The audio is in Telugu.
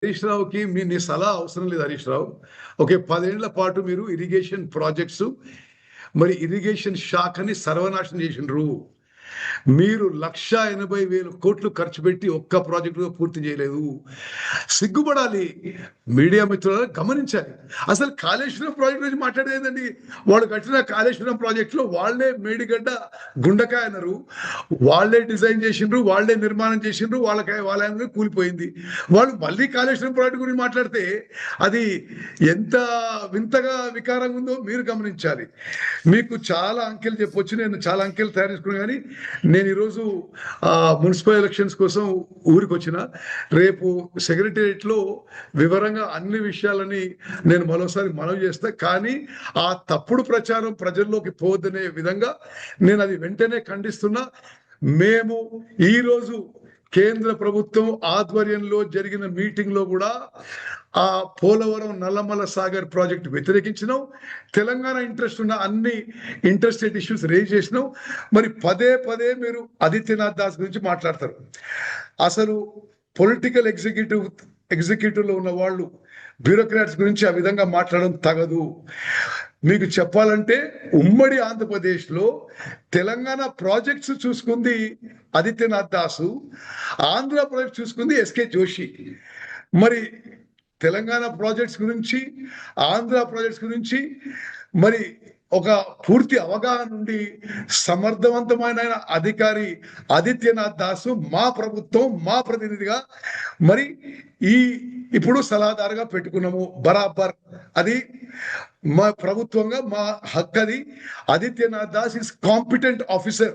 హరీష్ రావుకి నీ సలహా అవసరం లేదు హరీష్ రావు. ఓకే, 10 ఏళ్ల పాటు మీరు ఇరిగేషన్ ప్రాజెక్ట్స్ మరి ఇరిగేషన్ శాఖని సర్వనాశనం చేసిండ్రు. మీరు 1,80,000 కోట్లు ఖర్చు పెట్టి ఒక్క ప్రాజెక్టు పూర్తి చేయలేదు. సిగ్గుపడాలి. మీడియా మిత్రులను గమనించాలి. అసలు కాళేశ్వరం ప్రాజెక్ట్ గురించి మాట్లాడేదండి. వాళ్ళు కట్టిన కాళేశ్వరం ప్రాజెక్టులో వాళ్ళే మేడిగడ్డ గుండకాయ అన్నారు, వాళ్ళే డిజైన్ చేసిండ్రు, వాళ్ళే నిర్మాణం చేసిండ్రు, వాళ్ళ కూలిపోయింది. వాళ్ళు మళ్ళీ కాళేశ్వరం ప్రాజెక్ట్ గురించి మాట్లాడితే అది ఎంత వింతగా వికారంగా ఉందో మీరు గమనించాలి. మీకు చాలా అంకెలు చెప్పొచ్చు, నేను చాలా అంకెలు తయారు చేసుకున్నాను. కానీ నేను ఈరోజు మున్సిపల్ ఎలక్షన్స్ కోసం ఊరికి వచ్చిన, రేపు సెక్రటేరియట్ లో వివరంగా అన్ని విషయాలని నేను మరోసారి మనవి చేస్తా. కానీ ఆ తప్పుడు ప్రచారం ప్రజల్లోకి పోవద్దనే విధంగా నేను అది వెంటనే ఖండిస్తున్నా. మేము ఈరోజు కేంద్ర ప్రభుత్వం ఆధ్వర్యంలో జరిగిన మీటింగ్ లో కూడా ఆ పోలవరం నల్లమల సాగర్ ప్రాజెక్ట్ వ్యతిరేకించినాం. తెలంగాణ ఇంట్రెస్ట్ ఉన్న అన్ని ఇంటర్స్టేట్ ఇష్యూస్ రేజ్ చేసినాం. మరి పదే పదే మీరు ఆదిత్యనాథ్ దాస్ గురించి మాట్లాడతారు. అసలు పొలిటికల్ ఎగ్జిక్యూటివ్ లో ఉన్న వాళ్ళు బ్యూరోక్రాట్స్ గురించి ఆ విధంగా మాట్లాడడం తగదు. మీకు చెప్పాలంటే ఉమ్మడి ఆంధ్రప్రదేశ్ లో తెలంగాణ ప్రాజెక్ట్స్ చూసుకుంది ఆదిత్యనాథ్ దాసు, ఆంధ్రప్రదేశ్ చూసుకుంది ఎస్కే జోషి. మరి తెలంగాణ ప్రాజెక్ట్స్ గురించి, ఆంధ్ర ప్రాజెక్ట్స్ గురించి మరి ఒక పూర్తి అవగాహన నుండి సమర్థవంతమైన అధికారి ఆదిత్యనాథ్ దాసు మా ప్రభుత్వం, మా ప్రతినిధిగా మరి ఇప్పుడు సలహాదారుగా పెట్టుకున్నాము. బరాబర్ అది మా ప్రభుత్వంగా మా హక్కు. అది Adityanath Das is competent officer.